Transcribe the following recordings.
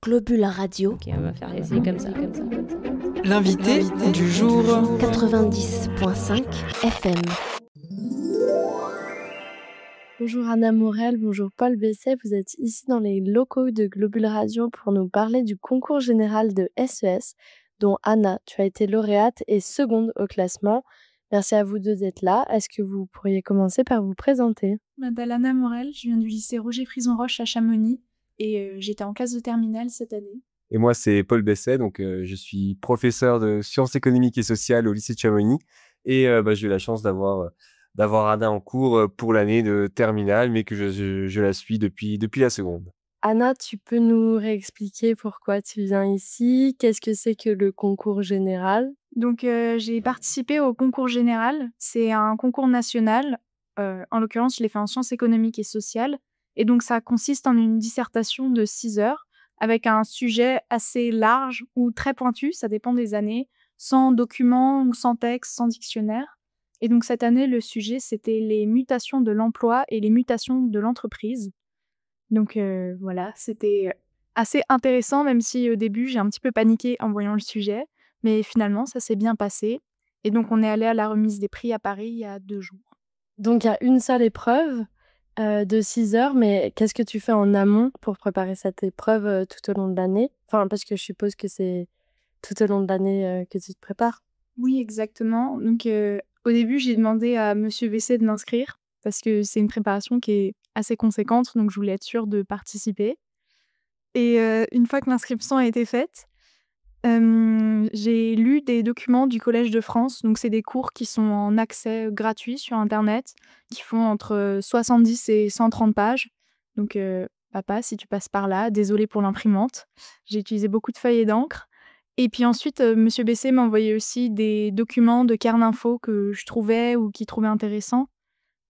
Globule Radio. Ok, on va faire essayer comme ça. L'invité du jour. 90.5 FM. Bonjour Anna Morel, bonjour Paul Besset, vous êtes ici dans les locaux de Globule Radio pour nous parler du concours général de SES, dont Anna, tu as été lauréate et seconde au classement. Merci à vous deux d'être là. Est-ce que vous pourriez commencer par vous présenter ? Je m'appelle Anna Morel, je viens du lycée Roger Frison-Roche à Chamonix et j'étais en classe de terminale cette année. Et moi, c'est Paul Besset, donc je suis professeur de sciences économiques et sociales au lycée de Chamonix. Et j'ai eu la chance d'avoir Anna en cours pour l'année de terminale, mais que je la suis depuis la seconde. Anna, tu peux nous réexpliquer pourquoi tu viens ici ? Qu'est-ce que c'est que le concours général ? Donc j'ai participé au concours général, c'est un concours national, en l'occurrence je l'ai fait en sciences économiques et sociales, et donc ça consiste en une dissertation de 6 heures, avec un sujet assez large ou très pointu, ça dépend des années, sans document ou sans texte, sans dictionnaire. Et donc cette année, le sujet, c'était les mutations de l'emploi et les mutations de l'entreprise. Donc voilà, c'était assez intéressant, même si au début, j'ai un petit peu paniqué en voyant le sujet. Mais finalement, ça s'est bien passé. Et donc, on est allé à la remise des prix à Paris il y a 2 jours. Donc, il y a une seule épreuve de 6 heures, mais qu'est-ce que tu fais en amont pour préparer cette épreuve tout au long de l'année ? Enfin, parce que je suppose que c'est tout au long de l'année que tu te prépares. Oui, exactement. Donc, au début, j'ai demandé à Monsieur Besset de m'inscrire parce que c'est une préparation qui est assez conséquente, donc je voulais être sûre de participer. Et une fois que l'inscription a été faite, j'ai lu des documents du Collège de France. Donc, c'est des cours qui sont en accès gratuit sur Internet, qui font entre 70 et 130 pages. Donc, papa, si tu passes par là, désolée pour l'imprimante. J'ai utilisé beaucoup de feuilles et d'encre. Et puis ensuite, Monsieur Besset m'a envoyé aussi des documents de Carninfo que je trouvais ou qu'il trouvait intéressants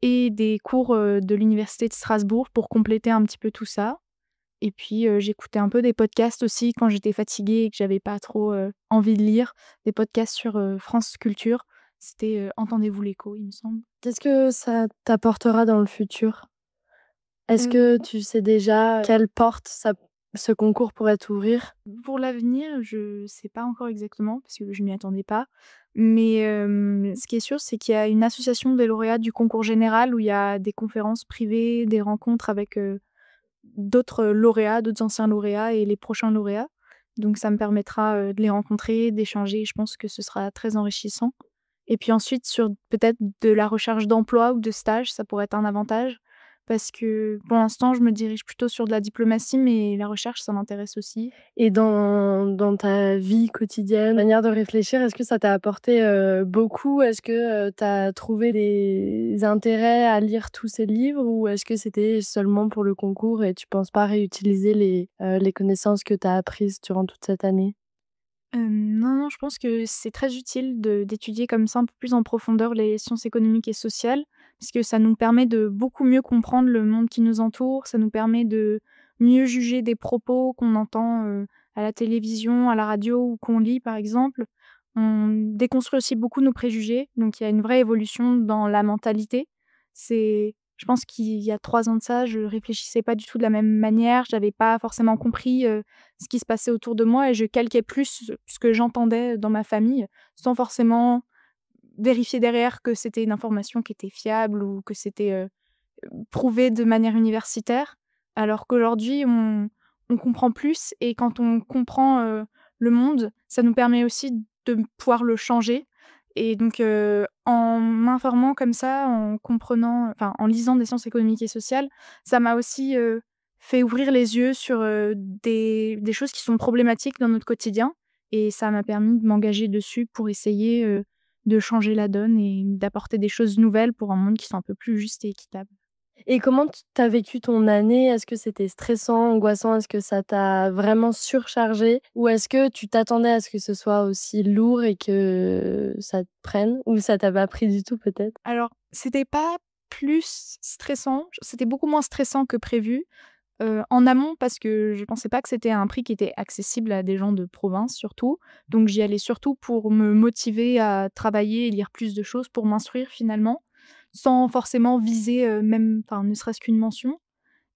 et des cours de l'Université de Strasbourg pour compléter un petit peu tout ça. Et puis, j'écoutais un peu des podcasts aussi quand j'étais fatiguée et que j'avais pas trop envie de lire. Des podcasts sur France Culture. C'était Entendez-vous l'écho, il me semble. Qu'est-ce que ça t'apportera dans le futur ? Est-ce que tu sais déjà quelle porte ce concours pourrait t'ouvrir ? Pour l'avenir, je sais pas encore exactement parce que je m'y attendais pas. Mais ce qui est sûr, c'est qu'il y a une association des lauréats du concours général où il y a des conférences privées, des rencontres avec d'autres lauréats, d'autres anciens lauréats et les prochains lauréats. Donc ça me permettra de les rencontrer, d'échanger. Je pense que ce sera très enrichissant. Et puis ensuite, sur peut-être de la recherche d'emploi ou de stage, ça pourrait être un avantage. Parce que pour l'instant, je me dirige plutôt sur de la diplomatie, mais la recherche, ça m'intéresse aussi. Et dans ta vie quotidienne, manière de réfléchir, est-ce que ça t'a apporté beaucoup ? Est-ce que tu as trouvé des intérêts à lire tous ces livres ou est-ce que c'était seulement pour le concours et tu penses pas réutiliser les connaissances que tu as apprises durant toute cette année ? Non, je pense que c'est très utile d'étudier comme ça un peu plus en profondeur les sciences économiques et sociales, parce que ça nous permet de beaucoup mieux comprendre le monde qui nous entoure, ça nous permet de mieux juger des propos qu'on entend à la télévision, à la radio ou qu'on lit par exemple. On déconstruit aussi beaucoup nos préjugés, donc il y a une vraie évolution dans la mentalité. Je pense qu'il y a 3 ans de ça, je réfléchissais pas du tout de la même manière, j'avais pas forcément compris ce qui se passait autour de moi et je calquais plus ce que j'entendais dans ma famille, sans forcément vérifier derrière que c'était une information qui était fiable ou que c'était prouvé de manière universitaire. Alors qu'aujourd'hui, on comprend plus et quand on comprend le monde, ça nous permet aussi de pouvoir le changer. Et donc, en m'informant comme ça, en comprenant, enfin, en lisant des sciences économiques et sociales, ça m'a aussi fait ouvrir les yeux sur des choses qui sont problématiques dans notre quotidien. Et ça m'a permis de m'engager dessus pour essayer de changer la donne et d'apporter des choses nouvelles pour un monde qui soit un peu plus juste et équitable. Et comment t'as vécu ton année ? Est-ce que c'était stressant, angoissant ? Est-ce que ça t'a vraiment surchargé ? Ou est-ce que tu t'attendais à ce que ce soit aussi lourd et que ça te prenne ? Ou ça t'a pas pris du tout peut-être ? Alors, c'était pas plus stressant, c'était beaucoup moins stressant que prévu. En amont parce que je pensais pas que c'était un prix qui était accessible à des gens de province surtout. Donc j'y allais surtout pour me motiver à travailler et lire plus de choses pour m'instruire finalement, sans forcément viser même, enfin ne serait-ce qu'une mention.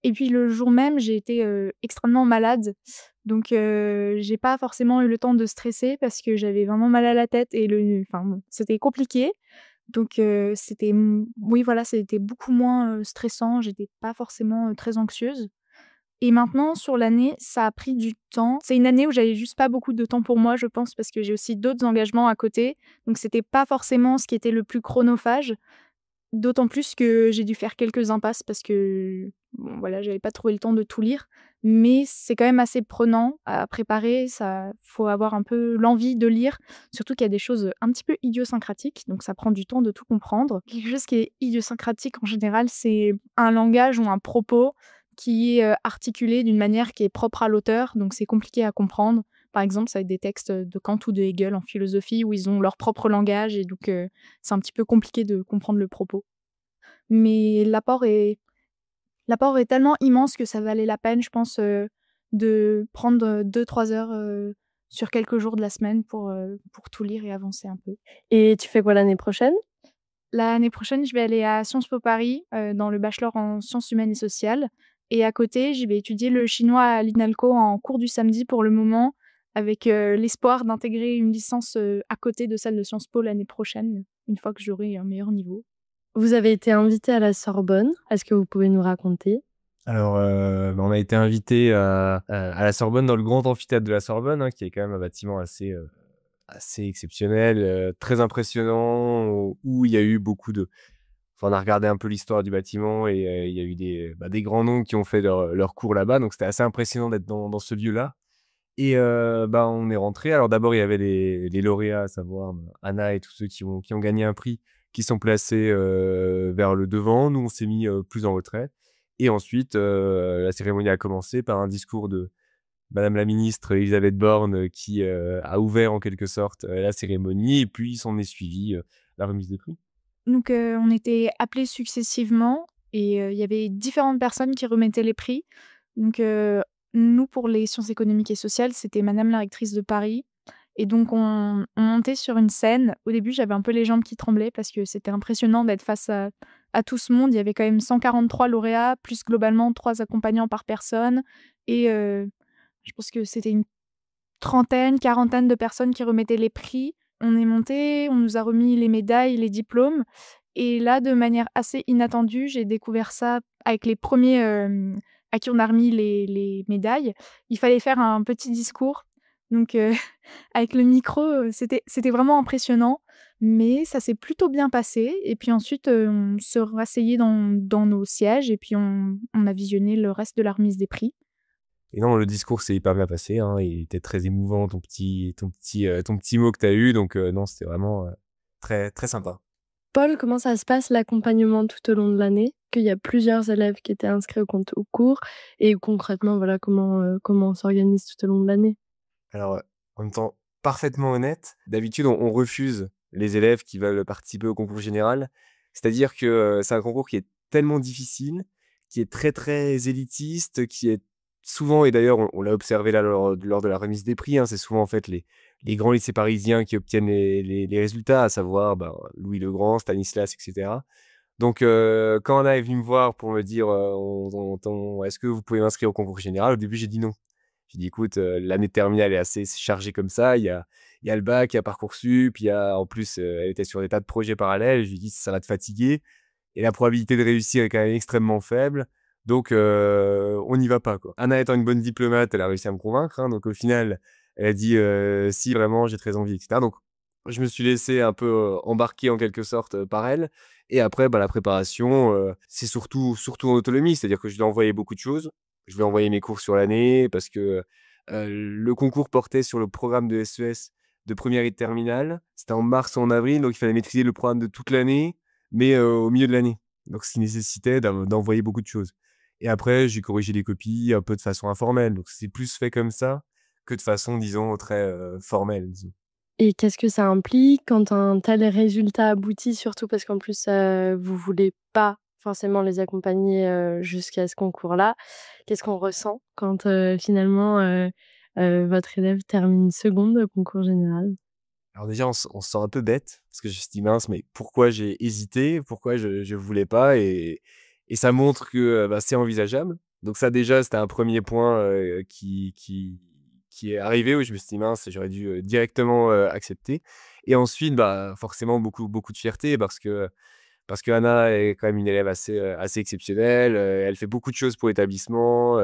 Et puis le jour même, j'ai été extrêmement malade. Donc j'ai pas forcément eu le temps de stresser parce que j'avais vraiment mal à la tête et enfin bon, c'était compliqué. Donc oui voilà, c'était beaucoup moins, stressant, j'étais pas forcément, très anxieuse. Et maintenant sur l'année, ça a pris du temps. C'est une année où j'avais juste pas beaucoup de temps pour moi, je pense, parce que j'ai aussi d'autres engagements à côté. Donc c'était pas forcément ce qui était le plus chronophage. D'autant plus que j'ai dû faire quelques impasses parce que, bon, voilà, j'avais pas trouvé le temps de tout lire. Mais c'est quand même assez prenant à préparer. Ça, faut avoir un peu l'envie de lire. Surtout qu'il y a des choses un petit peu idiosyncratiques. Donc ça prend du temps de tout comprendre. Quelque chose qui est idiosyncratique en général, c'est un langage ou un propos qui est articulé d'une manière qui est propre à l'auteur. Donc c'est compliqué à comprendre. Par exemple, ça va être des textes de Kant ou de Hegel en philosophie où ils ont leur propre langage et donc c'est un petit peu compliqué de comprendre le propos. Mais l'apport est tellement immense que ça valait la peine, je pense, de prendre 2-3 heures, sur quelques jours de la semaine pour tout lire et avancer un peu. Et tu fais quoi l'année prochaine? L'année prochaine, je vais aller à Sciences Po Paris, dans le bachelor en sciences humaines et sociales et à côté, je vais étudier le chinois à l'INALCO en cours du samedi pour le moment, avec, l'espoir d'intégrer une licence, à côté de celle de Sciences Po l'année prochaine, une fois que j'aurai un meilleur niveau. Vous avez été invité à la Sorbonne. Est-ce que vous pouvez nous raconter? Alors, on a été invité à la Sorbonne, dans le grand amphithéâtre de la Sorbonne, hein, qui est quand même un bâtiment assez exceptionnel, très impressionnant, où il y a eu beaucoup de... Enfin, on a regardé un peu l'histoire du bâtiment et il y a eu des grands noms qui ont fait leur cours là-bas, donc c'était assez impressionnant d'être dans ce lieu-là. Et on est rentré. Alors d'abord, il y avait les lauréats, à savoir Anna et tous ceux qui ont gagné un prix, qui sont placés vers le devant. Nous, on s'est mis plus en retrait. Et ensuite, la cérémonie a commencé par un discours de Madame la ministre Elisabeth Borne, qui a ouvert en quelque sorte la cérémonie. Et puis, s'en est suivi la remise des prix. Donc on était appelés successivement et il y avait différentes personnes qui remettaient les prix. Donc nous, pour les sciences économiques et sociales, c'était madame la rectrice de Paris et donc on montait sur une scène. Au début, j'avais un peu les jambes qui tremblaient parce que c'était impressionnant d'être face à tout ce monde. Il y avait quand même 143 lauréats, plus globalement 3 accompagnants par personne et je pense que c'était une trentaine, quarantaine de personnes qui remettaient les prix. On est monté, on nous a remis les médailles, les diplômes et là, de manière assez inattendue, j'ai découvert ça avec les premiers à qui on a remis les médailles. Il fallait faire un petit discours donc avec le micro, c'était vraiment impressionnant mais ça s'est plutôt bien passé et puis ensuite, on se rasseyait dans nos sièges et puis on a visionné le reste de la remise des prix. Et non, le discours s'est hyper bien passé, hein. Il était très émouvant, ton petit mot que tu as eu. Donc, non, c'était vraiment très, très sympa. Paul, comment ça se passe l'accompagnement tout au long de l'année? Qu'il y a plusieurs élèves qui étaient inscrits au cours et concrètement, voilà, comment on s'organise tout au long de l'année? Alors, en étant parfaitement honnête, d'habitude, on refuse les élèves qui veulent participer au concours général. C'est-à-dire que c'est un concours qui est tellement difficile, qui est très, très élitiste, qui est souvent, et d'ailleurs, on l'a observé là lors de la remise des prix, hein, c'est souvent en fait les grands lycées parisiens qui obtiennent les résultats, à savoir Louis le Grand, Stanislas, etc. Donc, quand Anna est venue me voir pour me dire est-ce que vous pouvez m'inscrire au concours général, au début, j'ai dit non. J'ai dit, écoute, l'année de terminale est assez chargée comme ça. Il y a le bac, il y a Parcoursup, en plus, elle était sur des tas de projets parallèles. Je lui ai dit, ça va te fatiguer. Et la probabilité de réussir est quand même extrêmement faible. Donc, on n'y va pas, quoi. Anna étant une bonne diplomate, elle a réussi à me convaincre, hein. Donc, au final, elle a dit, si, vraiment, j'ai très envie, etc. Donc, je me suis laissé un peu embarquer en quelque sorte par elle. Et après, la préparation, c'est surtout en autonomie. C'est-à-dire que je lui ai envoyé beaucoup de choses. Je lui ai envoyé mes cours sur l'année parce que le concours portait sur le programme de SES de première et de terminale. C'était en mars ou en avril, donc il fallait maîtriser le programme de toute l'année, mais au milieu de l'année. Donc, ce qui nécessitait d'envoyer beaucoup de choses. Et après, j'ai corrigé les copies un peu de façon informelle. Donc, c'est plus fait comme ça que de façon, disons, très formelle, disons. Et qu'est-ce que ça implique quand un tel résultat aboutit? Surtout parce qu'en plus, vous voulez pas forcément les accompagner, jusqu'à ce concours-là. Qu'est-ce qu'on ressent quand, finalement, votre élève termine seconde au concours général? Alors déjà, on se sent un peu bête parce que je me suis dit: «Mince, mais pourquoi j'ai hésité? Pourquoi je voulais pas?» Et ça montre que, c'est envisageable. Donc ça déjà, c'était un premier point, qui est arrivé où je me suis dit: «Mince, j'aurais dû, directement, accepter» et ensuite, bah, forcément beaucoup de fierté parce que Anna est quand même une élève assez exceptionnelle, elle fait beaucoup de choses pour l'établissement,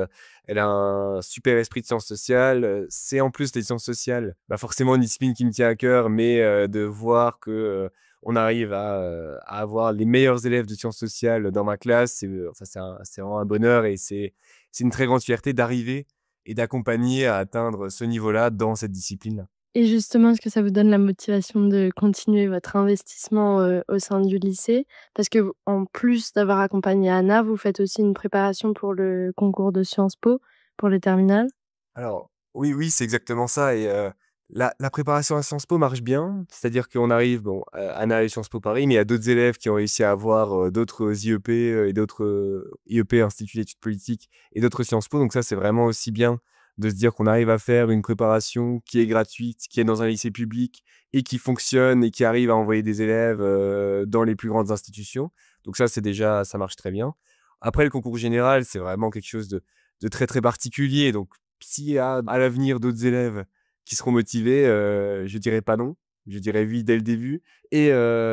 elle a un super esprit de sciences sociales, c'est en plus les sciences sociales, bah, forcément une discipline qui me tient à cœur, mais de voir que, on arrive à avoir les meilleurs élèves de sciences sociales dans ma classe, enfin c'est vraiment un bonheur et c'est une très grande fierté d'arriver et d'accompagner à atteindre ce niveau-là dans cette discipline-là. Et justement, est-ce que ça vous donne la motivation de continuer votre investissement, au sein du lycée? Parce que en plus d'avoir accompagné Anna, vous faites aussi une préparation pour le concours de Sciences Po, pour les terminales? Alors, oui, c'est exactement ça et la préparation à Sciences Po marche bien. C'est-à-dire qu'on arrive, bon, Anna est Sciences Po Paris, mais il y a d'autres élèves qui ont réussi à avoir, d'autres IEP, et d'autres, IEP, Institut d'études politiques et d'autres Sciences Po. Donc ça, c'est vraiment aussi bien de se dire qu'on arrive à faire une préparation qui est gratuite, qui est dans un lycée public et qui fonctionne et qui arrive à envoyer des élèves, dans les plus grandes institutions. Donc ça, c'est déjà ça marche très bien. Après, le concours général, c'est vraiment quelque chose de très, très particulier. Donc s'il y a à l'avenir d'autres élèves qui seront motivés, je dirais pas non. Je dirais oui dès le début et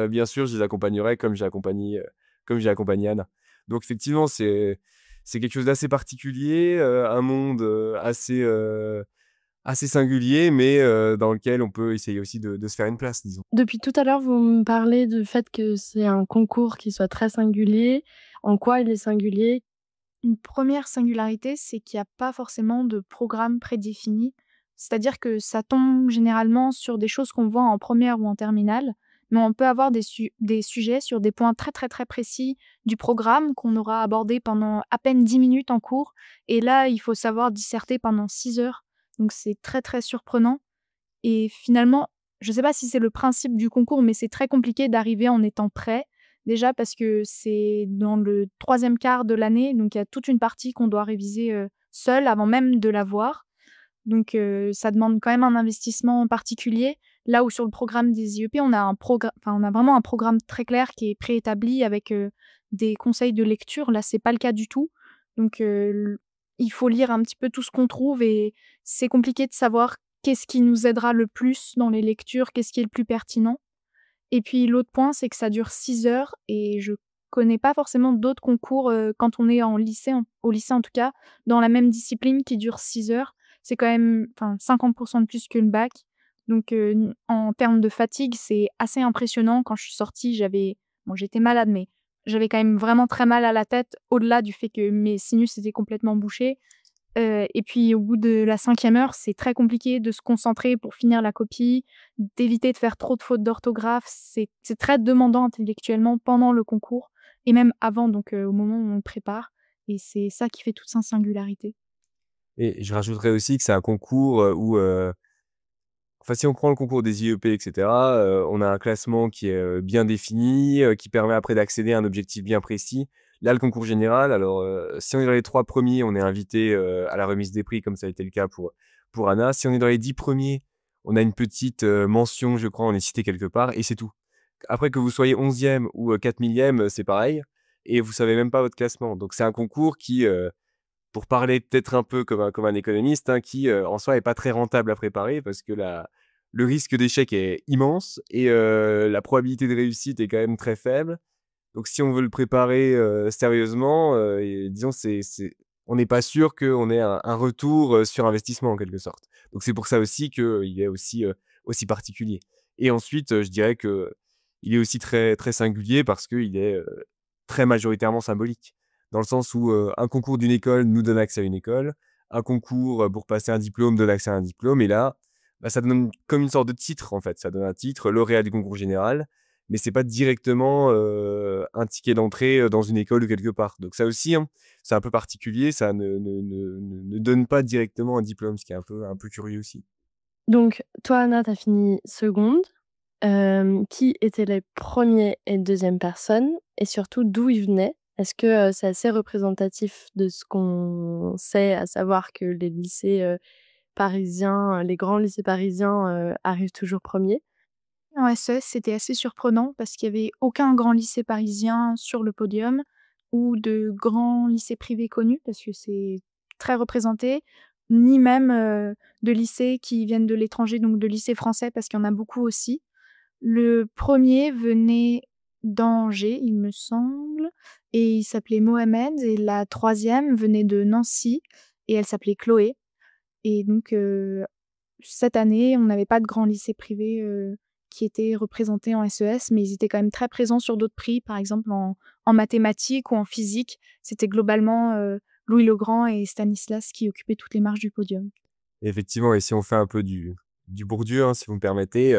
bien sûr, je les accompagnerai comme j'ai accompagné Anna. Donc effectivement, c'est quelque chose d'assez particulier, un monde, assez singulier, mais dans lequel on peut essayer aussi de se faire une place, disons. Depuis tout à l'heure, vous me parlez du fait que c'est un concours qui soit très singulier. En quoi il est singulier? Une première singularité, c'est qu'il y a pas forcément de programme prédéfini. C'est-à-dire que ça tombe généralement sur des choses qu'on voit en première ou en terminale, mais on peut avoir des sujets sur des points très, très, très précis du programme qu'on aura abordé pendant à peine 10 minutes en cours et là, il faut savoir disserter pendant 6 heures. Donc c'est très, très surprenant et finalement, je sais pas si c'est le principe du concours, mais c'est très compliqué d'arriver en étant prêt. Déjà parce que c'est dans le troisième quart de l'année, donc il y a toute une partie qu'on doit réviser, seul avant même de l'avoir. Donc ça demande quand même un investissement particulier. Là où sur le programme des IEP, on a vraiment un programme très clair qui est préétabli avec, des conseils de lecture. Là, c'est pas le cas du tout. Donc il faut lire un petit peu tout ce qu'on trouve et c'est compliqué de savoir qu'est-ce qui nous aidera le plus dans les lectures, qu'est-ce qui est le plus pertinent. Et puis l'autre point, c'est que ça dure 6 heures et je connais pas forcément d'autres concours, quand on est en lycée, au lycée en tout cas, dans la même discipline qui dure 6 heures. C'est quand même, enfin 50 de plus que le bac. Donc, en termes de fatigue, c'est assez impressionnant. Quand je suis sortie, j'étais malade, mais j'avais quand même vraiment très mal à la tête, au-delà du fait que mes sinus étaient complètement bouchés. Et puis au bout de la 5e heure, c'est très compliqué de se concentrer pour finir la copie, d'éviter de faire trop de fautes d'orthographe. C'est très demandant intellectuellement pendant le concours et même avant, donc au moment où on le prépare et c'est ça qui fait toute sa singularité. Et je rajouterais aussi que c'est un concours, où, enfin, si on prend le concours des IEP et cetera, on a un classement qui est, bien défini, qui permet après d'accéder à un objectif bien précis. Là, le concours général, alors, si on est dans les 3 premiers, on est invité, à la remise des prix comme ça a été le cas pour Anna. Si on est dans les 10 premiers, on a une petite, mention, je crois, on est cité quelque part et c'est tout. Après que vous soyez 11e ou, 4 millième, c'est pareil et vous savez même pas votre classement. Donc c'est un concours qui, pour parler peut-être un peu comme un économiste, hein, qui, en soi est pas très rentable à préparer parce que le risque d'échec est immense et la probabilité de réussite est quand même très faible. Donc si on veut le préparer, sérieusement, et disons on n'est pas sûr qu'on ait un retour, sur investissement en quelque sorte. Donc c'est pour ça aussi qu'il est aussi particulier et ensuite, je dirais qu'il est aussi très, très singulier parce qu'il est, très majoritairement symbolique. Dans le sens où, un concours d'une école nous donne accès à une école, un concours, pour passer un diplôme donne accès à un diplôme et là, bah, ça donne comme une sorte de titre, en fait. Ça donne un titre, lauréat du concours général, mais c'est pas directement, un ticket d'entrée, dans une école ou quelque part. Donc ça aussi, hein, c'est un peu particulier, ça ne donne pas directement un diplôme, ce qui est un peu curieux aussi. Donc toi, Anna, tu as fini seconde. Qui étaient les premiers et deuxièmes personnes et surtout d'où ils venaient? Est-ce que, c'est assez représentatif de ce qu'on sait, à savoir que les lycées, parisiens, les grands lycées parisiens, arrivent toujours premiers? En SES, c'était assez surprenant parce qu'il y avait aucun grand lycée parisien sur le podium ou de grands lycées privés connus parce que c'est très représenté. ni même de lycées qui viennent de l'étranger, donc de lycées français, parce qu'il y en a beaucoup aussi. Le premier venait d'Angers, il me semble, et il s'appelait Mohamed, et la troisième venait de Nancy, et elle s'appelait Chloé. Et donc, cette année, on n'avait pas de grand lycée privé qui était représenté en SES, mais ils étaient quand même très présents sur d'autres prix, par exemple en mathématiques ou en physique. C'était globalement Louis Legrand et Stanislas qui occupaient toutes les marches du podium. Effectivement, et si on fait un peu du Bourdieu, hein, si vous me permettez,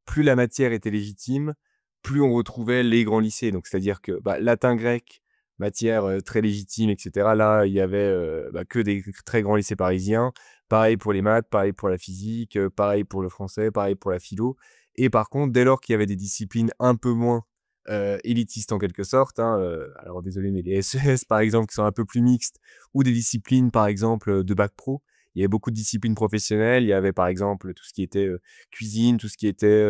plus la matière était légitime, plus on retrouvait les grands lycées. Donc, c'est-à-dire que latin, grec, matière très légitime, etc. Là, il y avait que des très grands lycées parisiens. Pareil pour les maths, pareil pour la physique, pareil pour le français, pareil pour la philo. Et par contre, dès lors qu'il y avait des disciplines un peu moins élitistes en quelque sorte, hein, alors désolé, mais les SES, par exemple, qui sont un peu plus mixtes, ou des disciplines, par exemple, de bac pro, il y avait beaucoup de disciplines professionnelles. Il y avait, par exemple, tout ce qui était cuisine, tout ce qui était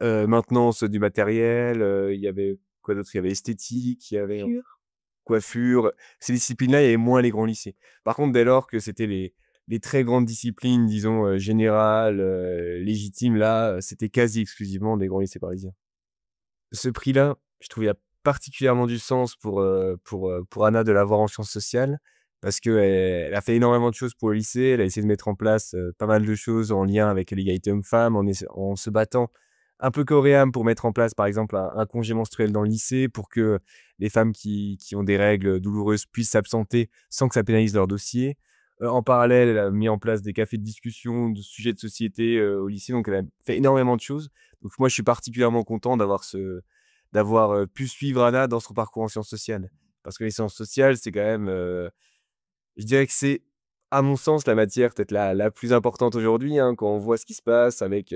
maintenance du matériel. Il y avait quoi d'autre? Il y avait esthétique, il y avait Pur. coiffure. Ces disciplines-là, il y avait moins les grands lycées. Par contre, dès lors que c'était les très grandes disciplines, disons, générales, légitimes, là, c'était quasi exclusivement des grands lycées parisiens. Ce prix-là, je trouve il y a particulièrement du sens pour Anna de l'avoir en sciences sociales parce qu'elle a fait énormément de choses pour le lycée. Elle a essayé de mettre en place pas mal de choses en lien avec l'égalité homme-femme, en se battant un peu corps et âme pour mettre en place, par exemple, un congé menstruel dans le lycée pour que les femmes qui ont des règles douloureuses puissent s'absenter sans que ça pénalise leur dossier. En parallèle, elle a mis en place des cafés de discussion de sujets de société au lycée. Donc, elle a fait énormément de choses. Donc moi, je suis particulièrement content d'avoir pu suivre Anna dans son parcours en sciences sociales. Parce que les sciences sociales, c'est quand même, je dirais que c'est, à mon sens, la matière peut-être la plus importante aujourd'hui, hein, quand on voit ce qui se passe avec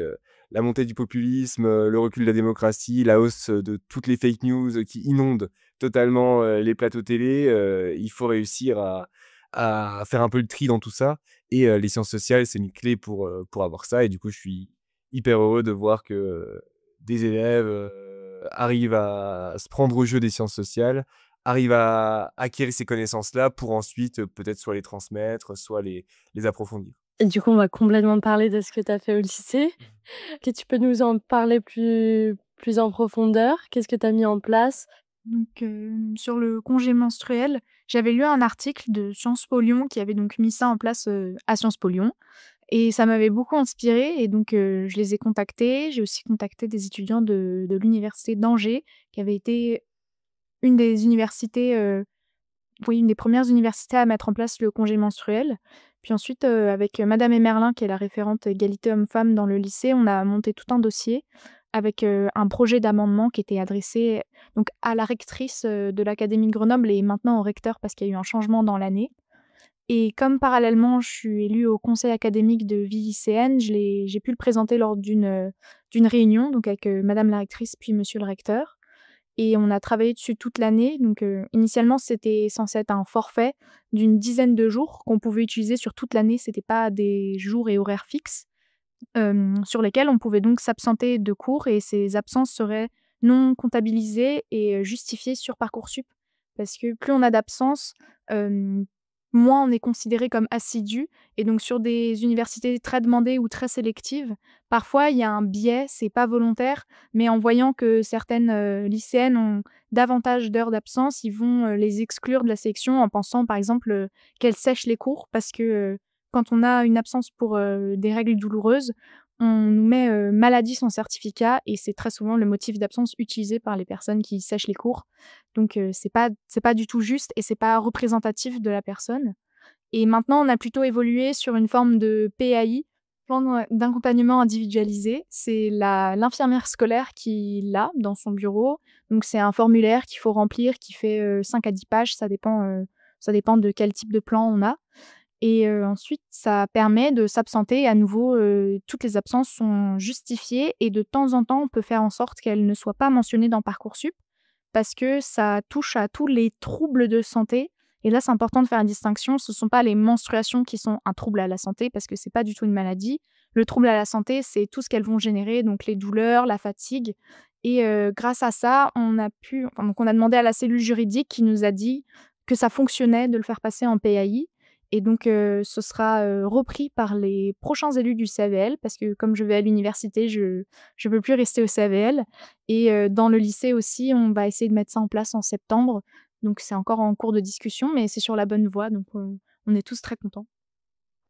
la montée du populisme, le recul de la démocratie, la hausse de toutes les fake news qui inondent totalement les plateaux télé. Il faut réussir à faire un peu le tri dans tout ça. Et les sciences sociales, c'est une clé pour avoir ça. Et du coup, je suis hyper heureux de voir que des élèves arrivent à se prendre au jeu des sciences sociales, arrivent à acquérir ces connaissances-là pour ensuite peut-être soit les transmettre, soit les approfondir. Et du coup, on va complètement parler de ce que tu as fait au lycée. Est-ce que tu peux nous en parler plus en profondeur? Qu'est-ce que tu as mis en place? Donc, sur le congé menstruel, j'avais lu un article de Sciences Po Lyon qui avait donc mis ça en place à Sciences Po Lyon. Et ça m'avait beaucoup inspirée. Et donc, je les ai contactés. J'ai aussi contacté des étudiants de l'université d'Angers, qui avait été une des universités, une des premières universités à mettre en place le congé menstruel. Puis ensuite, avec Madame Emerlin, qui est la référente égalité homme-femme dans le lycée, on a monté tout un dossier avec un projet d'amendement qui était adressé donc à la rectrice de l'Académie de Grenoble et maintenant au recteur parce qu'il y a eu un changement dans l'année. Et comme parallèlement, je suis élue au conseil académique de vie lycéenne, j'ai pu le présenter lors d'une réunion donc avec madame la rectrice puis monsieur le recteur. Et on a travaillé dessus toute l'année. Donc, initialement, c'était censé être un forfait d'une dizaine de jours qu'on pouvait utiliser sur toute l'année. C'était pas des jours et horaires fixes, sur lesquels on pouvait donc s'absenter de cours et ces absences seraient non comptabilisées et justifiées sur Parcoursup. Parce que plus on a d'absences, moins on est considéré comme assidu et donc sur des universités très demandées ou très sélectives, parfois il y a un biais, c'est pas volontaire, mais en voyant que certaines, lycéennes ont davantage d'heures d'absence, ils vont, les exclure de la sélection en pensant par exemple, qu'elles sèchent les cours parce que, quand on a une absence pour, des règles douloureuses, on nous met, maladie sur certificat et c'est très souvent le motif d'absence utilisé par les personnes qui sèchent les cours. Donc c'est pas du tout juste et c'est pas représentatif de la personne. Et maintenant, on a plutôt évolué sur une forme de PAI, plan d'accompagnement individualisé. C'est l'infirmière scolaire qui l'a dans son bureau. Donc c'est un formulaire qu'il faut remplir qui fait, 5 à 10 pages, ça dépend de quel type de plan on a. Et ensuite, ça permet de s'absenter. À nouveau, toutes les absences sont justifiées et de temps en temps, on peut faire en sorte qu'elles ne soient pas mentionnées dans Parcoursup parce que ça touche à tous les troubles de santé. Et là, c'est important de faire une distinction. Ce ne sont pas les menstruations qui sont un trouble à la santé parce que c'est pas du tout une maladie. Le trouble à la santé, c'est tout ce qu'elles vont générer, donc les douleurs, la fatigue. Et grâce à ça, donc on a demandé à la cellule juridique qui nous a dit que ça fonctionnait de le faire passer en PAI. Et donc, ce sera repris par les prochains élus du CAVL, parce que comme je vais à l'université, je ne peux plus rester au CAVL. Et dans le lycée aussi, on va essayer de mettre ça en place en septembre. Donc, c'est encore en cours de discussion, mais c'est sur la bonne voie. Donc, on est tous très contents.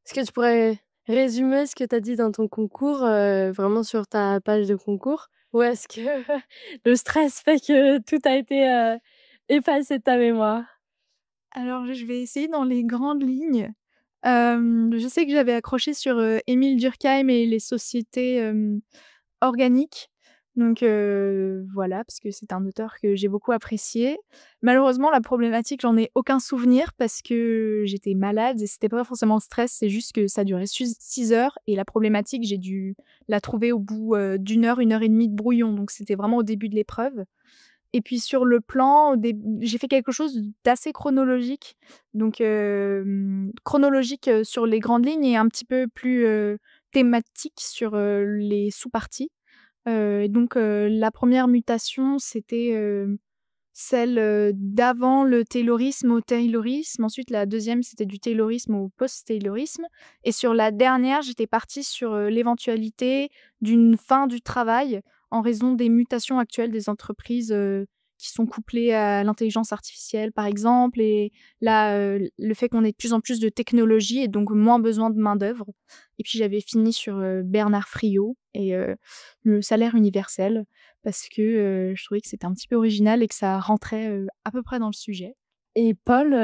Est-ce que tu pourrais résumer ce que tu as dit dans ton concours, vraiment sur ta page de concours? Ou est-ce que le stress fait que tout a été, effacé de ta mémoire? Alors, je vais essayer dans les grandes lignes. Je sais que j'avais accroché sur, Émile Durkheim et les sociétés, organiques. Donc, voilà, parce que c'est un auteur que j'ai beaucoup apprécié. Malheureusement, la problématique, j'en ai aucun souvenir parce que j'étais malade et c'était pas forcément le stress, c'est juste que ça durait 6 heures et la problématique, j'ai dû la trouver au bout, d'1 heure, 1 heure et demie de brouillon. Donc c'était vraiment au début de l'épreuve. Et puis sur le plan, j'ai fait quelque chose d'assez chronologique. Donc, chronologique, sur les grandes lignes et un petit peu plus, thématique sur, les sous-parties. Donc, la première mutation, c'était, celle, d'avant le taylorisme au taylorisme. Ensuite, la deuxième, c'était du taylorisme au post-taylorisme. Et sur la dernière, j'étais partie sur, l'éventualité d'une fin du travail en raison des mutations actuelles des entreprises, qui sont couplées à l'intelligence artificielle, par exemple, et là, le fait qu'on ait de plus en plus de technologie et donc moins besoin de main-d'œuvre. Et puis j'avais fini sur, Bernard Friot et le salaire universel parce que, je trouvais que c'était un petit peu original et que ça rentrait, à peu près dans le sujet. Et Paul,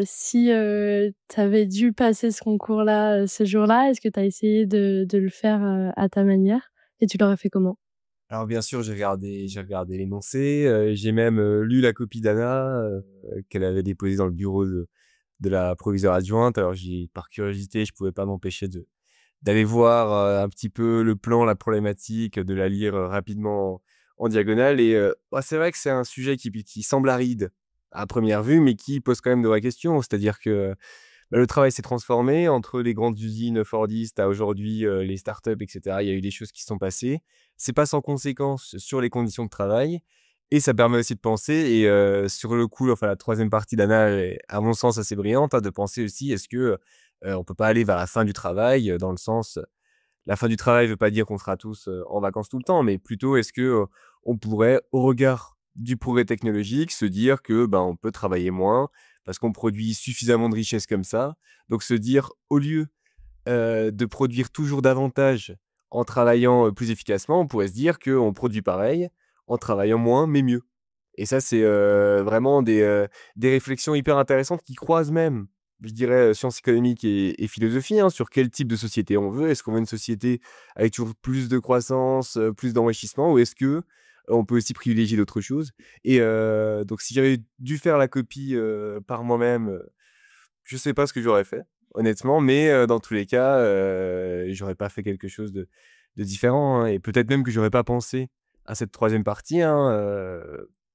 si, tu avais dû passer ce concours-là, ce jour-là, est-ce que tu as essayé de le faire, à ta manière? Et tu l'aurais fait comment? Alors bien sûr, j'ai regardé l'énoncé, j'ai même, lu la copie d'Anna, qu'elle avait déposée dans le bureau de la proviseure adjointe. Alors par curiosité, je pouvais pas m'empêcher d'aller voir, un petit peu le plan, la problématique, de la lire, rapidement en diagonale et bah, c'est vrai que c'est un sujet qui semble aride à première vue, mais qui pose quand même de vraies questions. C'est-à-dire que, bah, le travail s'est transformé entre les grandes usines fordistes à aujourd'hui, les startups et cetera. Il y a eu des choses qui se sont passées. C'est pas sans conséquence sur les conditions de travail et ça permet aussi de penser et sur le coup, enfin la troisième partie d'Anna est à mon sens assez brillante, hein, de penser aussi est-ce que, on peut pas aller vers la fin du travail, dans le sens, la fin du travail veut pas dire qu'on sera tous, en vacances tout le temps, mais plutôt est-ce que, on pourrait, au regard du progrès technologique, se dire que, ben, on peut travailler moins parce qu'on produit suffisamment de richesses comme ça. Donc se dire au lieu, de produire toujours davantage en travaillant, plus efficacement, on pourrait se dire qu'on produit pareil en travaillant moins mais mieux. Et ça, c'est, vraiment des réflexions hyper intéressantes qui croisent même, je dirais, sciences économiques et philosophie, hein, sur quel type de société on veut. Est-ce qu'on veut une société avec toujours plus de croissance, plus d'enrichissement ou est-ce que, on peut aussi privilégier d'autres choses? Et donc si j'avais dû faire la copie, par moi-même, je sais pas ce que j'aurais fait, honnêtement, mais dans tous les cas, j'aurais pas fait quelque chose de différent, hein et peut-être même que j'aurais pas pensé à cette troisième partie, hein,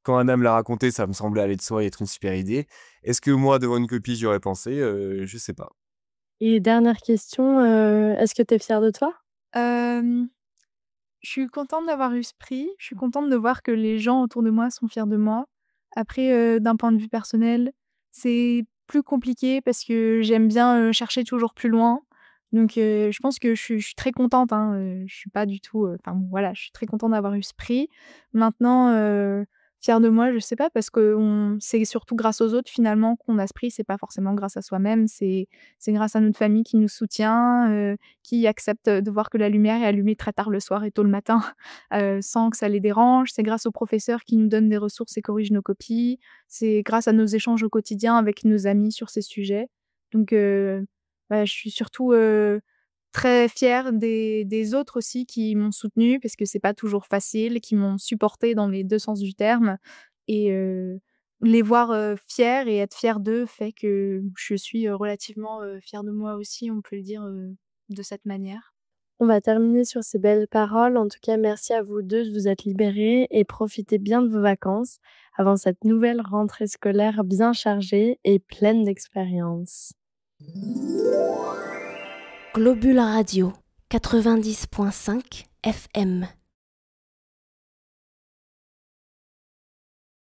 quand Anna me l'a raconté, ça me semblait aller de soi et être une super idée. Est-ce que moi, devant une copie, j'y aurais pensé? Je sais pas. Et dernière question, est-ce que tu es fière de toi? Hem, je suis contente d'avoir eu ce prix. Je suis contente de voir que les gens autour de moi sont fiers de moi. Après, d'un point de vue personnel, c'est plus compliqué parce que j'aime bien, chercher toujours plus loin. Donc, je pense que je suis très contente, hein, je suis pas du tout, enfin, bon, voilà, je suis très contente d'avoir eu ce prix. Maintenant, fière de moi, je sais pas parce que c'est surtout grâce aux autres finalement qu'on a ce prix, c'est pas forcément grâce à soi-même, c'est grâce à notre famille qui nous soutient, qui accepte, de voir que la lumière est allumée très tard le soir et tôt le matin, sans que ça les dérange. C'est grâce aux professeurs qui nous donnent des ressources et corrigent nos copies. C'est grâce à nos échanges au quotidien avec nos amis sur ces sujets. Donc, bah, je suis surtout, très fière des autres aussi qui m'ont soutenue parce que c'est pas toujours facile, qui m'ont supportée dans les 2 sens du terme et les voir, fiers et être fière d'eux fait que je suis, relativement, fière de moi aussi, on peut le dire, de cette manière. On va terminer sur ces belles paroles. En tout cas, merci à vous 2 de vous être libérés et profitez bien de vos vacances avant cette nouvelle rentrée scolaire bien chargée et pleine d'expériences. Globule Radio 90.5 FM.